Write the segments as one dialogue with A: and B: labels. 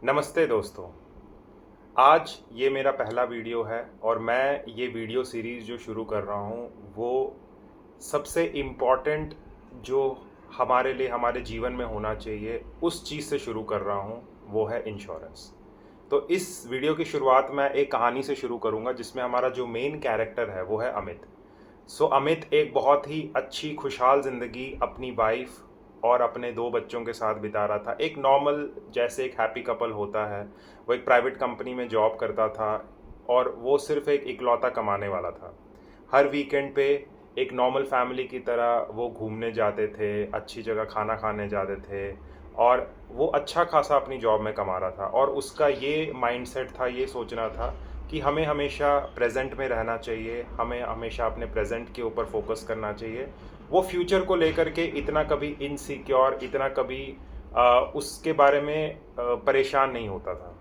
A: नमस्ते दोस्तों। आज ये मेरा पहला वीडियो है और मैं ये वीडियो सीरीज़ जो शुरू कर रहा हूँ वो सबसे इम्पॉर्टेंट जो हमारे लिए हमारे जीवन में होना चाहिए उस चीज़ से शुरू कर रहा हूँ, वो है इंश्योरेंस। तो इस वीडियो की शुरुआत मैं एक कहानी से शुरू करूँगा जिसमें हमारा जो मेन कैरेक्टर है वो है अमित। अमित एक बहुत ही अच्छी खुशहाल ज़िंदगी अपनी वाइफ और अपने दो बच्चों के साथ बिता रहा था। एक नॉर्मल जैसे एक हैप्पी कपल होता है। वो एक प्राइवेट कंपनी में जॉब करता था और वो सिर्फ एक इकलौता कमाने वाला था। हर वीकेंड पे एक नॉर्मल फैमिली की तरह वो घूमने जाते थे, अच्छी जगह खाना खाने जाते थे और वो अच्छा खासा अपनी जॉब में कमा रहा था और उसका ये माइंडसेट था, ये सोचना था कि हमें हमेशा प्रेजेंट में रहना चाहिए, हमें हमेशा अपने प्रेजेंट के ऊपर फोकस करना चाहिए। वो फ्यूचर को लेकर के इतना कभी इनसिक्योर, इतना कभी उसके बारे में परेशान नहीं होता था।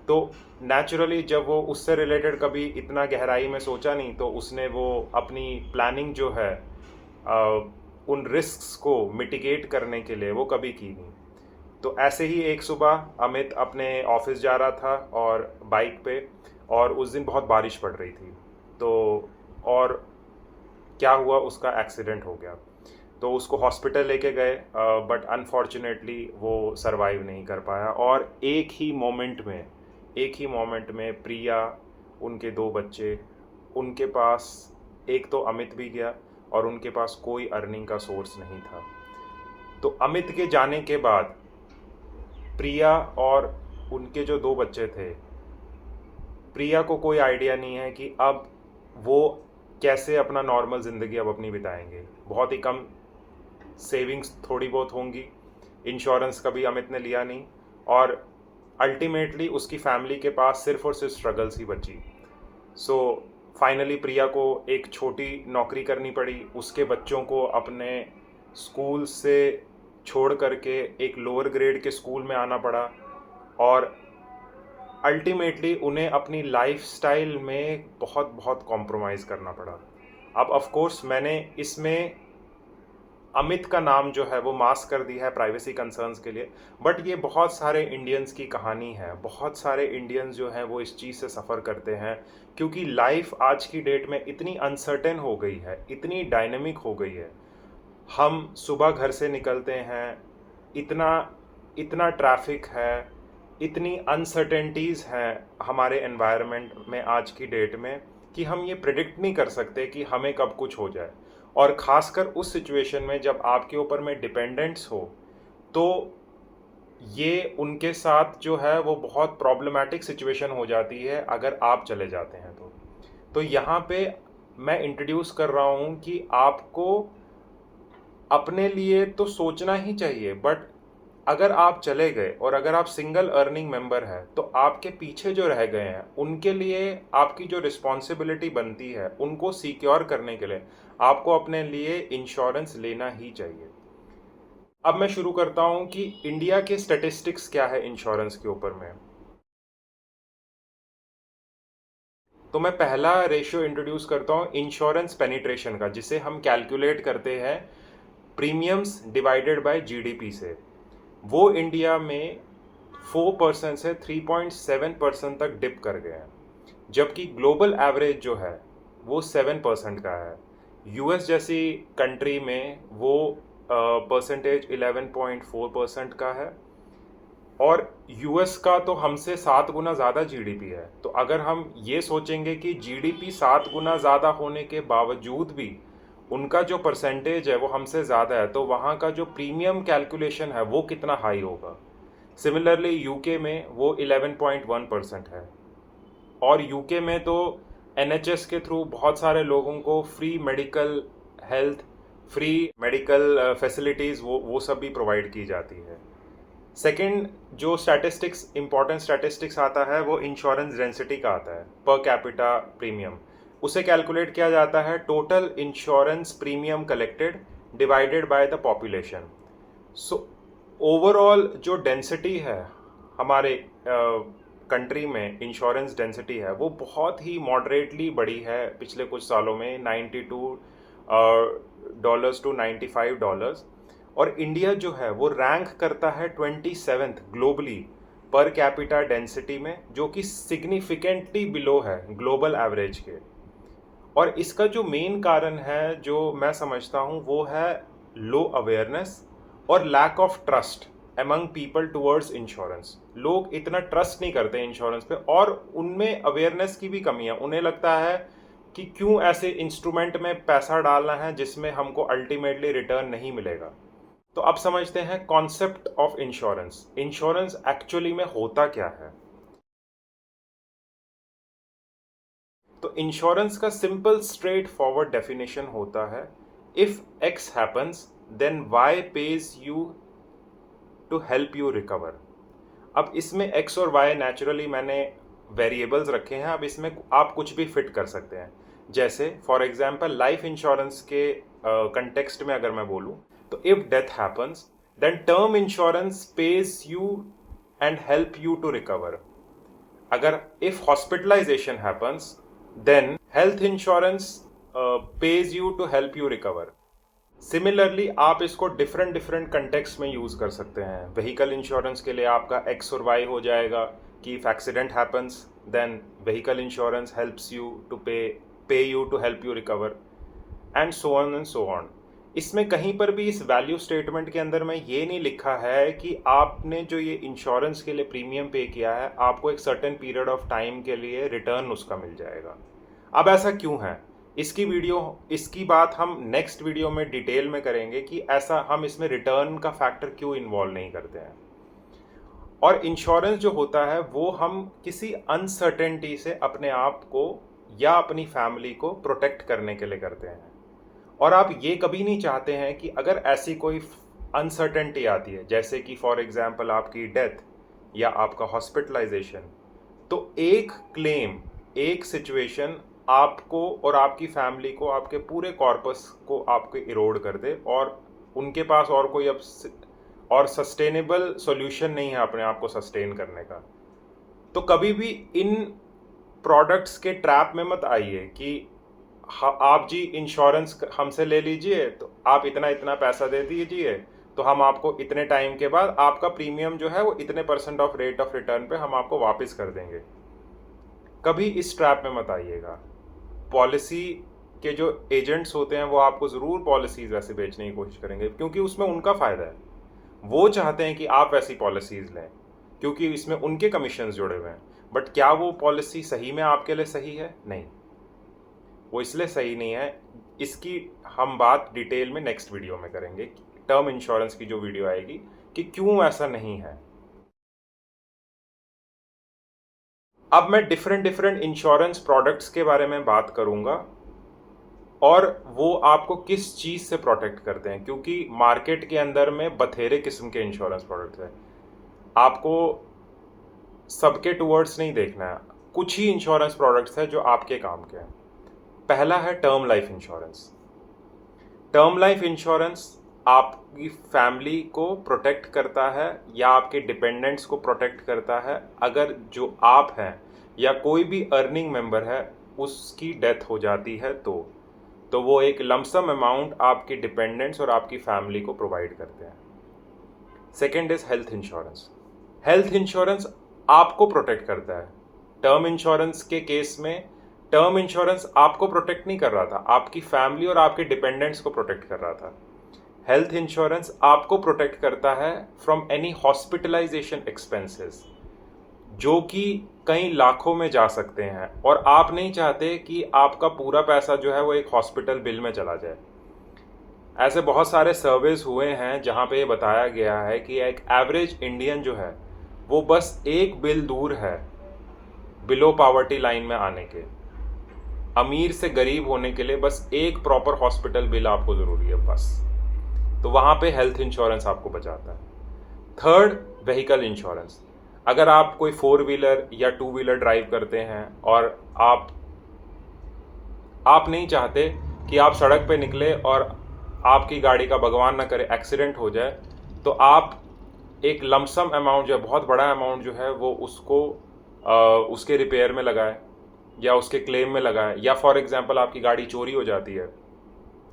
A: तो नेचुरली जब वो उससे रिलेटेड कभी इतना गहराई में सोचा नहीं, तो उसने वो अपनी प्लानिंग जो है उन रिस्क्स को मिटिगेट करने के लिए वो कभी की नहीं। तो ऐसे ही एक सुबह अमित अपने ऑफिस जा रहा था और बाइक पे, और उस दिन बहुत बारिश पड़ रही थी। तो और क्या हुआ, उसका एक्सीडेंट हो गया। तो उसको हॉस्पिटल लेके गए, बट अनफॉर्चुनेटली वो सरवाइव नहीं कर पाया। और एक ही मोमेंट में प्रिया, उनके दो बच्चे, उनके पास एक तो अमित भी गया और उनके पास कोई अर्निंग का सोर्स नहीं था। तो अमित के जाने के बाद प्रिया और उनके जो दो बच्चे थे, प्रिया को कोई आइडिया नहीं है कि अब वो कैसे अपना नॉर्मल ज़िंदगी अब अपनी बिताएंगे। बहुत ही कम सेविंग्स थोड़ी बहुत होंगी, इंश्योरेंस कभी अमित ने लिया नहीं, और अल्टीमेटली उसकी फैमिली के पास सिर्फ और सिर्फ स्ट्रगल्स ही बची। सो फाइनली प्रिया को एक छोटी नौकरी करनी पड़ी, उसके बच्चों को अपने स्कूल से छोड़ करके एक लोअर ग्रेड के स्कूल में आना पड़ा, और अल्टीमेटली उन्हें अपनी लाइफस्टाइल में बहुत बहुत कॉम्प्रोमाइज़ करना पड़ा। अब ऑफ कोर्स मैंने इसमें अमित का नाम जो है वो मास्क कर दिया है प्राइवेसी कंसर्न्स के लिए, बट ये बहुत सारे इंडियंस की कहानी है। बहुत सारे इंडियंस जो हैं वो इस चीज़ से सफ़र करते हैं, क्योंकि लाइफ आज की डेट में इतनी अनसर्टेन हो गई है, इतनी डायनेमिक हो गई है। हम सुबह घर से निकलते हैं, इतना इतना ट्रैफिक है, इतनी अनसर्टेनिटीज़ हैं हमारे एनवायरनमेंट में आज की डेट में, कि हम ये प्रिडिक्ट नहीं कर सकते कि हमें कब कुछ हो जाए। और ख़ासकर उस सिचुएशन में जब आपके ऊपर में डिपेंडेंट्स हो, तो ये उनके साथ जो है वो बहुत प्रॉब्लमैटिक सिचुएशन हो जाती है अगर आप चले जाते हैं तो। यहाँ पे मैं इंट्रोड्यूस कर रहा हूँ कि आपको अपने लिए तो सोचना ही चाहिए, बट अगर आप चले गए और अगर आप सिंगल अर्निंग मेंबर हैं, तो आपके पीछे जो रह गए हैं उनके लिए आपकी जो रिस्पॉन्सिबिलिटी बनती है उनको सिक्योर करने के लिए आपको अपने लिए इंश्योरेंस लेना ही चाहिए। अब मैं शुरू करता हूं कि इंडिया के स्टैटिस्टिक्स क्या है इंश्योरेंस के ऊपर में। तो मैं पहला रेशियो इंट्रोड्यूस करता हूं इंश्योरेंस पेनिट्रेशन का, जिसे हम कैलकुलेट करते हैं प्रीमियम्स डिवाइडेड बाय जीडीपी से। वो इंडिया में 4% से 3.7% तक डिप कर गए हैं, जबकि ग्लोबल एवरेज जो है वो 7% का है। यूएस जैसी कंट्री में वो परसेंटेज 11.4% का है, और यूएस का तो हमसे 7 गुना ज़्यादा जीडीपी है। तो अगर हम ये सोचेंगे कि जीडीपी 7 गुना ज़्यादा होने के बावजूद भी उनका जो परसेंटेज है वो हमसे ज़्यादा है, तो वहाँ का जो प्रीमियम कैलकुलेशन है वो कितना हाई होगा। सिमिलरली यूके में वो 11.1% है, और यूके में तो एनएचएस के थ्रू बहुत सारे लोगों को free medical health, free medical facilities वो सब भी प्रोवाइड की जाती है। सेकंड जो स्टैटिस्टिक्स, इंपॉर्टेंट स्टैटिस्टिक्स आता है वो इंश्योरेंस डेंसिटी का आता है, पर कैपिटा प्रीमियम। उसे कैलकुलेट किया जाता है total insurance premium collected divided by the population. So overall जो डेंसिटी है हमारे कंट्री में, इंश्योरेंस डेंसिटी है वो बहुत ही मॉडरेटली बढ़ी है पिछले कुछ सालों में, $92 टू $95। और इंडिया जो है वो रैंक करता है 27th globally per capita density में, जो कि सिग्निफिकेंटली बिलो है ग्लोबल एवरेज के। और इसका जो मेन कारण है जो मैं समझता हूँ वो है लो अवेयरनेस और lack of trust among people towards insurance. लोग इतना ट्रस्ट नहीं करते इंश्योरेंस पे, और उनमें अवेयरनेस की भी कमी है। उन्हें लगता है कि क्यों ऐसे इंस्ट्रूमेंट में पैसा डालना है जिसमें हमको अल्टीमेटली रिटर्न नहीं मिलेगा। तो अब समझते हैं concept of insurance. Insurance actually में होता क्या है। तो इंश्योरेंस का सिंपल स्ट्रेट फॉरवर्ड डेफिनेशन होता है, if X happens then Y pays you to help you recover. अब इसमें एक्स और वाई नेचुरली मैंने वेरिएबल्स रखे हैं, अब इसमें आप कुछ भी फिट कर सकते हैं। जैसे फॉर एग्जांपल लाइफ इंश्योरेंस के कंटेक्स्ट में अगर मैं बोलूं, तो if death happens then term insurance pays you and help you to recover. अगर if hospitalisation happens then health insurance pays you to help you recover. Similarly आप इसको different different context में यूज़ कर सकते हैं। व्हीकल इंश्योरेंस के लिए आपका एक्स और वाई हो जाएगा कि if accident happens then vehicle insurance helps you to pay you to help you recover, and so on and so on. इसमें कहीं पर भी इस वैल्यू स्टेटमेंट के अंदर में ये नहीं लिखा है कि आपने जो ये इंश्योरेंस के लिए प्रीमियम पे किया है आपको एक सर्टेन पीरियड ऑफ टाइम के लिए रिटर्न उसका मिल जाएगा। अब ऐसा क्यों है, इसकी बात हम नेक्स्ट वीडियो में डिटेल में करेंगे कि ऐसा हम इसमें रिटर्न का फैक्टर क्यों इन्वॉल्व नहीं करते हैं। और इंश्योरेंस जो होता है वो हम किसी अनसर्टेनिटी से अपने आप को या अपनी फैमिली को प्रोटेक्ट करने के लिए करते हैं। और आप ये कभी नहीं चाहते हैं कि अगर ऐसी कोई अनसर्टेनिटी आती है, जैसे कि फॉर एग्जांपल आपकी डेथ या आपका हॉस्पिटलाइजेशन, तो एक क्लेम, एक सिचुएशन आपको और आपकी फैमिली को, आपके पूरे कॉर्पस को आपके इरोड कर दे, और उनके पास और कोई अब और सस्टेनेबल सॉल्यूशन नहीं है अपने आप को सस्टेन करने का। तो कभी भी इन प्रोडक्ट्स के ट्रैप में मत आइए कि आप जी इंश्योरेंस हमसे ले लीजिए, तो आप इतना इतना पैसा दे दीजिए, तो हम आपको इतने टाइम के बाद आपका प्रीमियम जो है वो इतने % ऑफ रेट ऑफ रिटर्न पे हम आपको वापस कर देंगे। कभी इस ट्रैप में मत आइएगा। पॉलिसी के जो एजेंट्स होते हैं वो आपको ज़रूर पॉलिसीज़ वैसे बेचने की कोशिश करेंगे, क्योंकि उसमें उनका फ़ायदा है। वो चाहते हैं कि आप वैसी पॉलिसीज़ लें क्योंकि इसमें उनके कमीशंस जुड़े हुए हैं। बट क्या वो पॉलिसी सही में आपके लिए सही है? नहीं, वो इसलिए सही नहीं है। इसकी हम बात डिटेल में नेक्स्ट वीडियो में करेंगे, टर्म इंश्योरेंस की जो वीडियो आएगी, कि क्यों ऐसा नहीं है। अब मैं डिफरेंट इंश्योरेंस प्रोडक्ट्स के बारे में बात करूंगा और वो आपको किस चीज़ से प्रोटेक्ट करते हैं, क्योंकि मार्केट के अंदर में बथेरे किस्म के इंश्योरेंस प्रोडक्ट्स हैं। आपको सबके टूवर्ड्स नहीं देखना है, कुछ ही इंश्योरेंस प्रोडक्ट्स हैं जो आपके काम के हैं। पहला है term life insurance. Term life insurance आपकी फैमिली को प्रोटेक्ट करता है या आपके डिपेंडेंट्स को प्रोटेक्ट करता है। अगर जो आप हैं या कोई भी अर्निंग मेंबर है उसकी डेथ हो जाती है तो वो एक लमसम अमाउंट आपके डिपेंडेंट्स और आपकी फैमिली को प्रोवाइड करते हैं। Second is health insurance. Health insurance आपको प्रोटेक्ट करता है। टर्म इंश्योरेंस के केस में टर्म इंश्योरेंस आपको प्रोटेक्ट नहीं कर रहा था, आपकी फैमिली और आपके डिपेंडेंट्स को प्रोटेक्ट कर रहा था। हेल्थ इंश्योरेंस आपको प्रोटेक्ट करता है फ्रॉम एनी हॉस्पिटलाइजेशन एक्सपेंसेस, जो कि कई लाखों में जा सकते हैं, और आप नहीं चाहते कि आपका पूरा पैसा जो है वो एक हॉस्पिटल बिल में चला जाए। ऐसे बहुत सारे सर्वेज हुए हैं जहाँ पे ये बताया गया है कि एक एवरेज इंडियन जो है वो बस एक बिल दूर है बिलो पॉवर्टी लाइन में आने के। अमीर से गरीब होने के लिए बस एक प्रॉपर हॉस्पिटल बिल आपको ज़रूरी है बस। तो वहाँ पे हेल्थ इंश्योरेंस आपको बचाता है। Third, vehicle insurance. अगर आप कोई 4 व्हीलर या 2 व्हीलर ड्राइव करते हैं और आप नहीं चाहते कि आप सड़क पे निकले और आपकी गाड़ी का भगवान ना करे एक्सीडेंट हो जाए, तो आप एक लमसम अमाउंट जो है, बहुत बड़ा अमाउंट जो है वो उसको उसके रिपेयर में लगाए या उसके क्लेम में लगाए। या फॉर एग्जांपल आपकी गाड़ी चोरी हो जाती है,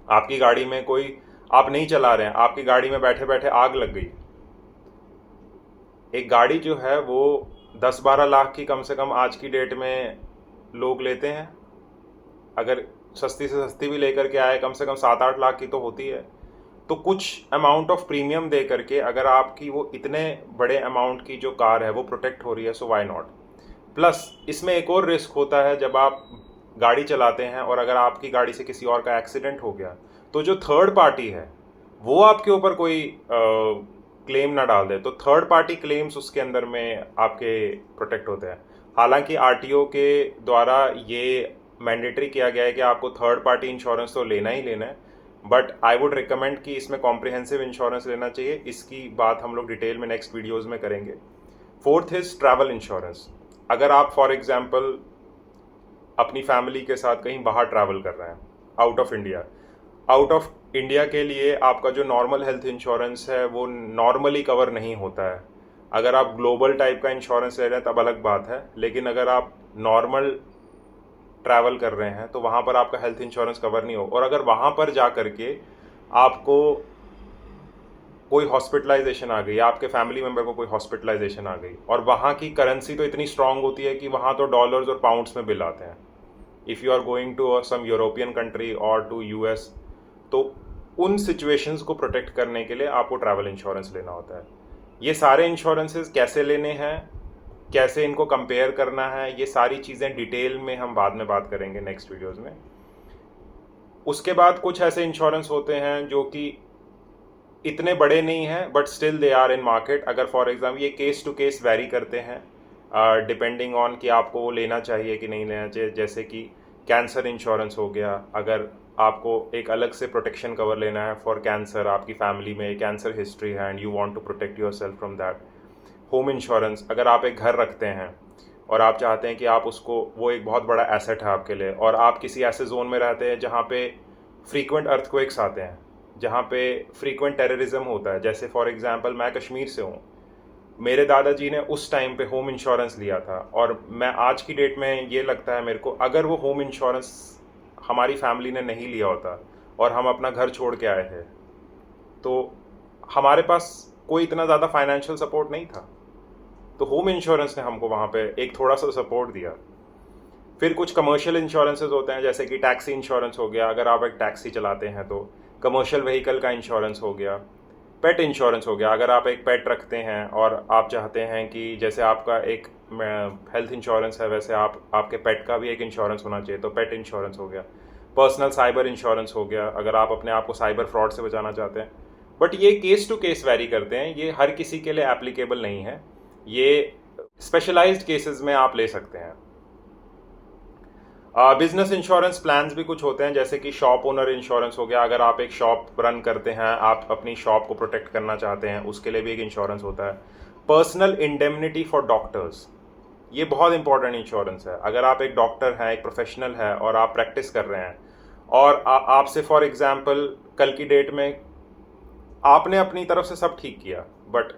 A: आपकी गाड़ी में कोई, आप नहीं चला रहे हैं, आपकी गाड़ी में बैठे बैठे आग लग गई, एक गाड़ी जो है वो 10-12 लाख की कम से कम आज की डेट में लोग लेते हैं। अगर सस्ती से सस्ती भी लेकर के आए, कम से कम 7-8 लाख की तो होती है। तो कुछ अमाउंट ऑफ प्रीमियम दे करके अगर आपकी वो इतने बड़े अमाउंट की जो कार है वो प्रोटेक्ट हो रही है, सो वाई नॉट। प्लस इसमें एक और रिस्क होता है, जब आप गाड़ी चलाते हैं और अगर आपकी गाड़ी से किसी और का एक्सीडेंट हो गया तो जो थर्ड पार्टी है वो आपके ऊपर कोई क्लेम ना डाल दे, तो थर्ड पार्टी क्लेम्स उसके अंदर में आपके प्रोटेक्ट होते हैं। हालांकि आरटीओ के द्वारा ये मैंडेटरी किया गया है कि आपको थर्ड पार्टी इंश्योरेंस तो लेना ही लेना है, बट आई वुड रिकमेंड कि इसमें कॉम्प्रिहेंसिव इंश्योरेंस लेना चाहिए। इसकी बात हम लोग डिटेल में नेक्स्ट वीडियोज़ में करेंगे। Fourth is travel insurance. अगर आप फॉर एग्जाम्पल अपनी फैमिली के साथ कहीं बाहर ट्रैवल कर रहे हैं आउट ऑफ इंडिया के लिए आपका जो नॉर्मल हेल्थ इंश्योरेंस है वो नॉर्मली कवर नहीं होता है। अगर आप ग्लोबल टाइप का इंश्योरेंस ले रहे हैं तब अलग बात है, लेकिन अगर आप नॉर्मल ट्रैवल कर रहे हैं तो वहाँ पर आपका हेल्थ इंश्योरेंस कवर नहीं हो। और अगर वहाँ पर जा करके आपको कोई हॉस्पिटलाइजेशन आ गई, आपके फैमिली मेम्बर को कोई हॉस्पिटलाइजेशन आ गई, और वहाँ की करेंसी तो इतनी स्ट्रांग होती है कि वहाँ तो डॉलर्स और पाउंड्स में बिल आते हैं। If you are going to some European country और टू यूएस, तो उन सिचुएशंस को प्रोटेक्ट करने के लिए आपको ट्रैवल इंश्योरेंस लेना होता है। ये सारे इंश्योरेंसेस कैसे लेने हैं, कैसे इनको कंपेयर करना है, ये सारी चीज़ें डिटेल में हम बाद में बात करेंगे नेक्स्ट वीडियोज़ में। उसके बाद कुछ ऐसे इंश्योरेंस होते हैं जो कि इतने बड़े नहीं हैं but still they are in market. अगर फॉर एग्जाम्पल ये केस टू केस वेरी करते हैं डिपेंडिंग ऑन कि आपको वो लेना चाहिए कि नहीं लेना चाहिए। जैसे कि कैंसर इंश्योरेंस हो गया, अगर आपको एक अलग से प्रोटेक्शन कवर लेना है फॉर कैंसर, आपकी फैमिली में कैंसर हिस्ट्री है and you want to protect yourself from that. Home insurance, अगर आप एक घर रखते हैं और आप चाहते हैं कि आप उसको, वो एक बहुत बड़ा एसेट है आपके लिए, और आप किसी ऐसे जोन में रहते हैं जहाँ पे फ्रीक्वेंट अर्थक्वेक्स आते हैं, जहाँ पे फ्रीक्वेंट टेररिज्म होता है। जैसे फॉर एग्जांपल मैं कश्मीर से हूँ, मेरे दादाजी ने उस टाइम पे होम इंश्योरेंस लिया था, और मैं आज की डेट में ये लगता है मेरे को, अगर वो होम इंश्योरेंस हमारी फैमिली ने नहीं लिया होता और हम अपना घर छोड़ के आए थे, तो हमारे पास कोई इतना ज़्यादा फाइनेंशियल सपोर्ट नहीं था, तो होम इंश्योरेंस ने हमको वहाँ पे एक थोड़ा सा सपोर्ट दिया। फिर कुछ कमर्शियल इंश्योरेंसेज होते हैं, जैसे कि टैक्सी इंश्योरेंस हो गया, अगर आप एक टैक्सी चलाते हैं तो कमर्शियल व्हीकल का इंश्योरेंस हो गया। पेट इंश्योरेंस हो गया, अगर आप एक पेट रखते हैं और आप चाहते हैं कि जैसे आपका एक हेल्थ इंश्योरेंस है वैसे आपके पेट का भी एक इंश्योरेंस होना चाहिए, तो पेट इंश्योरेंस हो गया। पर्सनल साइबर इंश्योरेंस हो गया, अगर आप अपने आप को साइबर फ्रॉड से बचाना चाहते हैं। बट ये केस टू केस वेरी करते हैं, ये हर किसी के लिए एप्लीकेबल नहीं है, ये स्पेशलाइज्ड केसेस में आप ले सकते हैं। बिजनेस इंश्योरेंस प्लान्स भी कुछ होते हैं, जैसे कि शॉप ओनर इंश्योरेंस हो गया, अगर आप एक शॉप रन करते हैं, आप अपनी शॉप को प्रोटेक्ट करना चाहते हैं, उसके लिए भी एक इंश्योरेंस होता है। पर्सनल इंडेमनिटी फॉर डॉक्टर्स, ये बहुत इंपॉर्टेंट इंश्योरेंस है। अगर आप एक डॉक्टर हैं, एक प्रोफेशनल है और आप प्रैक्टिस कर रहे हैं, और आपसे फॉर एग्जाम्पल कल की डेट में आपने अपनी तरफ से सब ठीक किया, बट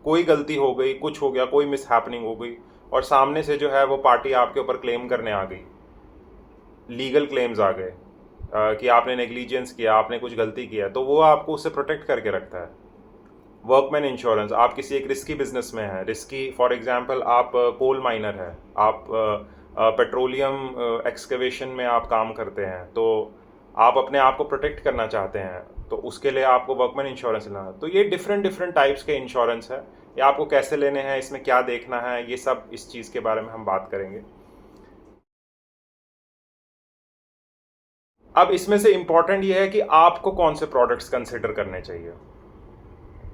A: कोई गलती हो गई, कुछ हो गया, कोई मिस हैपनिंग हो गई, और सामने से जो है वो पार्टी आपके ऊपर क्लेम करने आ गई, लीगल क्लेम्स आ गए कि आपने नेग्लिजेंस किया, आपने कुछ गलती किया, तो वो आपको उससे प्रोटेक्ट करके रखता है। वर्कमैन इंश्योरेंस, आप किसी एक रिस्की बिजनेस में हैं, रिस्की फॉर एग्जांपल आप कोल माइनर है, आप पेट्रोलियम एक्सकेवेशन में आप काम करते हैं, तो आप अपने आप को प्रोटेक्ट करना चाहते हैं, तो उसके लिए आपको वर्कमैन इंश्योरेंस लेना है। तो ये डिफरेंट टाइप्स के इंश्योरेंस है, ये आपको कैसे लेने हैं, इसमें क्या देखना है, ये सब इस चीज़ के बारे में हम बात करेंगे। अब इसमें से इंपॉर्टेंट ये है कि आपको कौन से प्रोडक्ट्स कंसिडर करने चाहिए।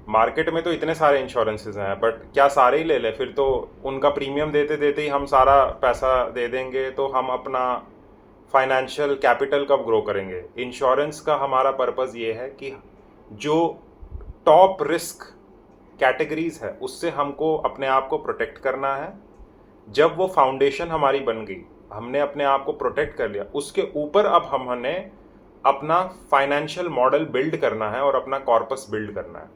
A: मार्केट में तो इतने सारे इंश्योरेंसेज हैं, बट क्या सारे ही ले लें? फिर तो उनका प्रीमियम देते देते ही हम सारा पैसा दे देंगे, तो हम अपना फाइनेंशियल कैपिटल कब ग्रो करेंगे? इंश्योरेंस का हमारा पर्पज़ ये है कि जो टॉप रिस्क कैटेगरीज है उससे हमको अपने आप को प्रोटेक्ट करना है। जब वो फाउंडेशन हमारी बन गई, हमने अपने आप को प्रोटेक्ट कर लिया, उसके ऊपर अब हमने अपना फाइनेंशियल मॉडल बिल्ड करना है और अपना कॉर्पस बिल्ड करना है।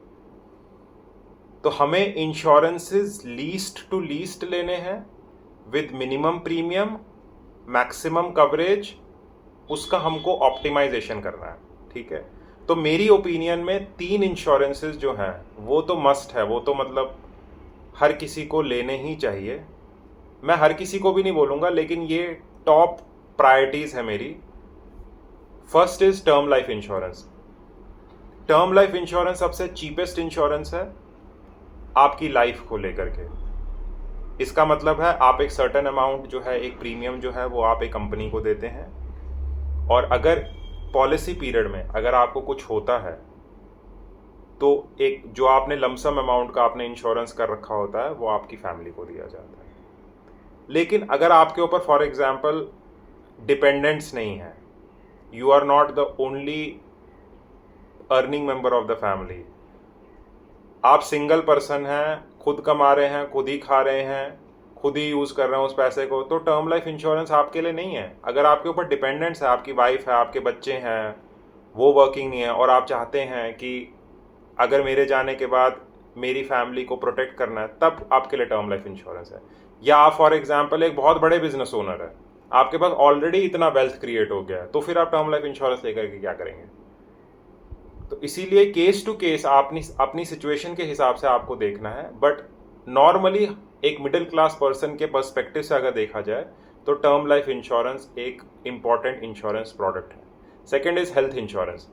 A: तो हमें इंश्योरेंसेस लीस्ट टू लीस्ट लेने हैं with minimum premium, maximum coverage, उसका हमको ऑप्टिमाइजेशन करना है। ठीक है, तो मेरी ओपिनियन में 3 इंश्योरेंसेस जो हैं वो तो मस्ट है, वो तो मतलब हर किसी को लेने ही चाहिए। मैं हर किसी को भी नहीं बोलूँगा, लेकिन ये टॉप प्रायोरिटीज़ है मेरी। First is term life insurance. Term life insurance सबसे चीपेस्ट इंश्योरेंस है आपकी लाइफ को लेकर के। इसका मतलब है आप एक सर्टेन अमाउंट जो है, एक प्रीमियम जो है वो आप एक कंपनी को देते हैं, और अगर पॉलिसी पीरियड में अगर आपको कुछ होता है तो एक जो आपने लमसम अमाउंट का आपने इंश्योरेंस कर रखा होता है वो आपकी फैमिली को दिया जाता है। लेकिन अगर आपके ऊपर फॉर एग्जांपल डिपेंडेंट्स नहीं है, you are not the only earning member of the family, आप सिंगल पर्सन हैं, खुद कमा रहे हैं, खुद ही खा रहे हैं, खुद ही यूज़ कर रहे हैं उस पैसे को, तो टर्म लाइफ इंश्योरेंस आपके लिए नहीं है। अगर आपके ऊपर डिपेंडेंट्स है, आपकी वाइफ है, आपके बच्चे हैं, वो वर्किंग नहीं है, और आप चाहते हैं कि अगर मेरे जाने के बाद मेरी फैमिली को प्रोटेक्ट करना है, तब आपके लिए टर्म लाइफ इंश्योरेंस है। या आप फॉर एग्जांपल एक बहुत बड़े बिजनेस ओनर है, आपके पास ऑलरेडी इतना वेल्थ क्रिएट हो गया है, तो फिर आप टर्म लाइफ इंश्योरेंस लेकर के क्या करेंगे? तो इसीलिए केस टू केस अपनी सिचुएशन के हिसाब से आपको देखना है। बट नॉर्मली एक मिडिल क्लास पर्सन के पर्सपेक्टिव से अगर देखा जाए तो टर्म लाइफ इंश्योरेंस एक इम्पॉर्टेंट इंश्योरेंस प्रोडक्ट है। Second is health insurance.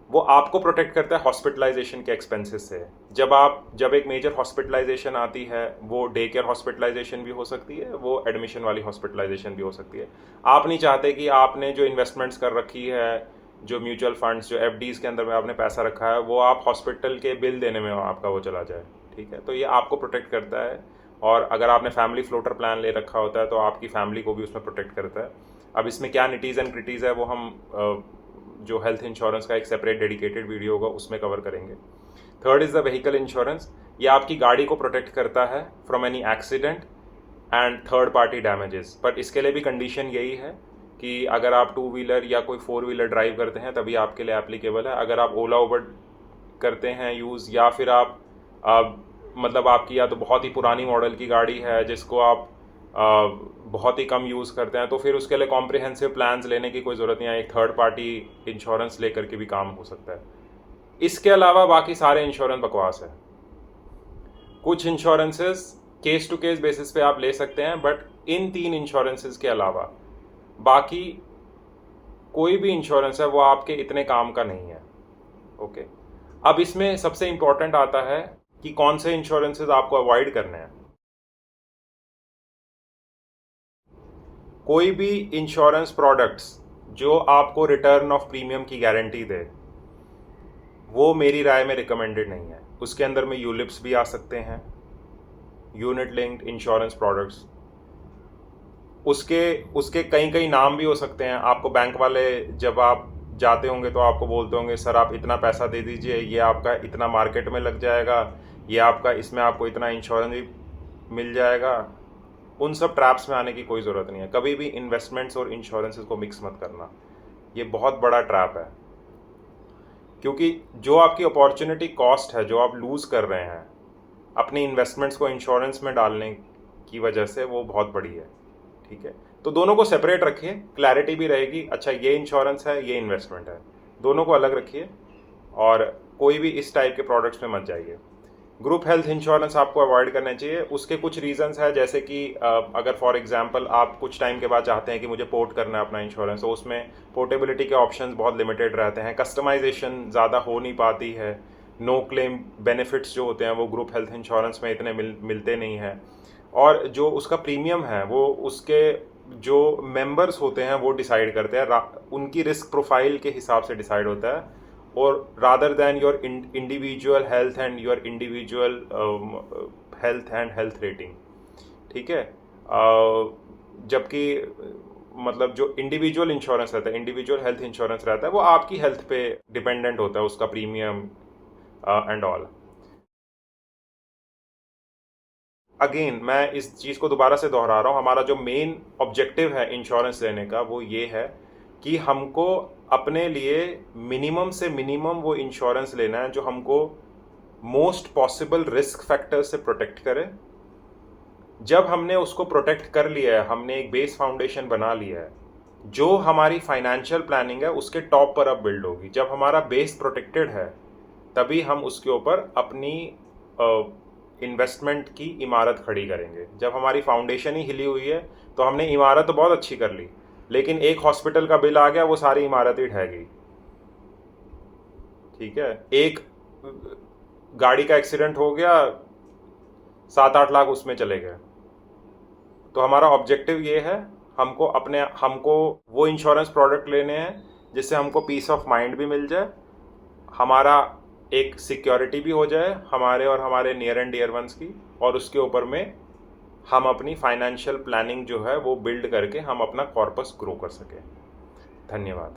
A: वो आपको प्रोटेक्ट करता है हॉस्पिटलाइजेशन के एक्सपेंसेस से। जब एक मेजर हॉस्पिटलाइजेशन आती है, वो डे केयर हॉस्पिटलाइजेशन भी हो सकती है, वो एडमिशन वाली हॉस्पिटलाइजेशन भी हो सकती है। आप नहीं चाहते कि आपने जो इन्वेस्टमेंट्स कर रखी है, जो म्यूचुअल फंड्स, जो एफडीज के अंदर में आपने पैसा रखा है, वो आप हॉस्पिटल के बिल देने में आपका वो चला जाए। ठीक है, तो ये आपको प्रोटेक्ट करता है। और अगर आपने फैमिली फ्लोटर प्लान ले रखा होता है तो आपकी फैमिली को भी उसमें प्रोटेक्ट करता है। अब इसमें क्या निटीज़ एंड क्रिटीज़ है वो हम जो हेल्थ इंश्योरेंस का एक सेपरेट डेडिकेटेड वीडियो होगा उसमें कवर करेंगे। Third is the vehicle insurance. ये आपकी गाड़ी को प्रोटेक्ट करता है from any accident and third party damages. पर इसके लिए भी कंडीशन यही है कि अगर आप 2 व्हीलर या कोई 4 व्हीलर ड्राइव करते हैं तभी आपके लिए एप्लीकेबल है। अगर आप ओला उबर करते हैं यूज़, या फिर आप मतलब आपकी या तो बहुत ही पुरानी मॉडल की गाड़ी है जिसको आप बहुत ही कम यूज़ करते हैं, तो फिर उसके लिए कॉम्प्रिहेंसिव प्लान्स लेने की कोई ज़रूरत नहीं है। एक थर्ड पार्टी इंश्योरेंस लेकर के भी काम हो सकता है। इसके अलावा बाकी सारे इंश्योरेंस बकवास है। कुछ insurances case to case basis पे आप ले सकते हैं, बट इन 3 इंश्योरेंसेस के अलावा बाकी कोई भी इंश्योरेंस है वो आपके इतने काम का नहीं है। ओके, अब इसमें सबसे इंपॉर्टेंट आता है कि कौन से इंश्योरेंसेस आपको अवॉइड करने हैं। कोई भी इंश्योरेंस प्रोडक्ट्स जो आपको रिटर्न ऑफ प्रीमियम की गारंटी दे, वो मेरी राय में रिकमेंडेड नहीं है। उसके अंदर में यूलिप्स भी आ सकते हैं, यूनिट लिंक्ड इंश्योरेंस प्रोडक्ट्स, उसके कई कई नाम भी हो सकते हैं। आपको बैंक वाले जब आप जाते होंगे तो आपको बोलते होंगे सर आप इतना पैसा दे दीजिए, ये आपका इतना मार्केट में लग जाएगा, ये आपका इसमें आपको इतना इंश्योरेंस भी मिल जाएगा। उन सब ट्रैप्स में आने की कोई ज़रूरत नहीं है। कभी भी इन्वेस्टमेंट्स और इंश्योरेंसेस को मिक्स मत करना, ये बहुत बड़ा ट्रैप है। क्योंकि जो आपकी अपॉर्चुनिटी कॉस्ट है जो आप लूज़ कर रहे हैं अपनी इन्वेस्टमेंट्स को इंश्योरेंस में डालने की वजह से, वो बहुत बड़ी है। ठीक है, तो दोनों को सेपरेट रखिए, क्लैरिटी भी रहेगी। अच्छा, ये इंश्योरेंस है, ये इन्वेस्टमेंट है, दोनों को अलग रखिए और कोई भी इस टाइप के प्रोडक्ट्स में मत जाइए। ग्रुप हेल्थ इंश्योरेंस आपको अवॉइड करना चाहिए। उसके कुछ रीजंस है, जैसे कि अगर फॉर एग्जांपल आप कुछ टाइम के बाद चाहते हैं कि मुझे पोर्ट करना है अपना इंश्योरेंस, तो उसमें पोर्टेबिलिटी के ऑप्शंस बहुत लिमिटेड रहते हैं, कस्टमाइजेशन ज़्यादा हो नहीं पाती है, नो क्लेम बेनिफिट्स जो होते हैं वो ग्रुप हेल्थ इंश्योरेंस में इतने मिलते नहीं हैं, और जो उसका प्रीमियम है वो उसके जो मेंबर्स होते हैं वो डिसाइड करते हैं, उनकी रिस्क प्रोफाइल के हिसाब से डिसाइड होता है, और rather than your individual health and your individual health and health rating. ठीक है, जबकि मतलब जो इंडिविजुअल इंश्योरेंस रहता है, इंडिविजुअल हेल्थ इंश्योरेंस रहता है, वो आपकी हेल्थ पे डिपेंडेंट होता है, उसका प्रीमियम एंड ऑल। अगेन मैं इस चीज़ को दोबारा से दोहरा रहा हूँ, हमारा जो मेन ऑब्जेक्टिव है इंश्योरेंस लेने का वो ये है कि हमको अपने लिए मिनिमम से मिनिमम वो इंश्योरेंस लेना है जो हमको मोस्ट पॉसिबल रिस्क फैक्टर से प्रोटेक्ट करे। जब हमने उसको प्रोटेक्ट कर लिया है, हमने एक बेस फाउंडेशन बना लिया है, जो हमारी फाइनेंशियल प्लानिंग है उसके टॉप पर अब बिल्ड होगी। जब हमारा बेस प्रोटेक्टेड है तभी हम उसके ऊपर अपनी इन्वेस्टमेंट की इमारत खड़ी करेंगे। जब हमारी फाउंडेशन ही हिली हुई है तो हमने इमारत तो बहुत अच्छी कर ली, लेकिन एक हॉस्पिटल का बिल आ गया, वो सारी इमारत ही ढह गई। ठीक है, एक गाड़ी का एक्सीडेंट हो गया, 7-8 लाख उसमें चले गए। तो हमारा ऑब्जेक्टिव ये है, हमको वो इंश्योरेंस प्रोडक्ट लेने हैं जिससे हमको पीस ऑफ माइंड भी मिल जाए, हमारा एक सिक्योरिटी भी हो जाए हमारे और हमारे नियर एंड डियर वंस की, और उसके ऊपर में हम अपनी फाइनेंशियल प्लानिंग जो है वो बिल्ड करके हम अपना कॉर्पस ग्रो कर सकें। धन्यवाद।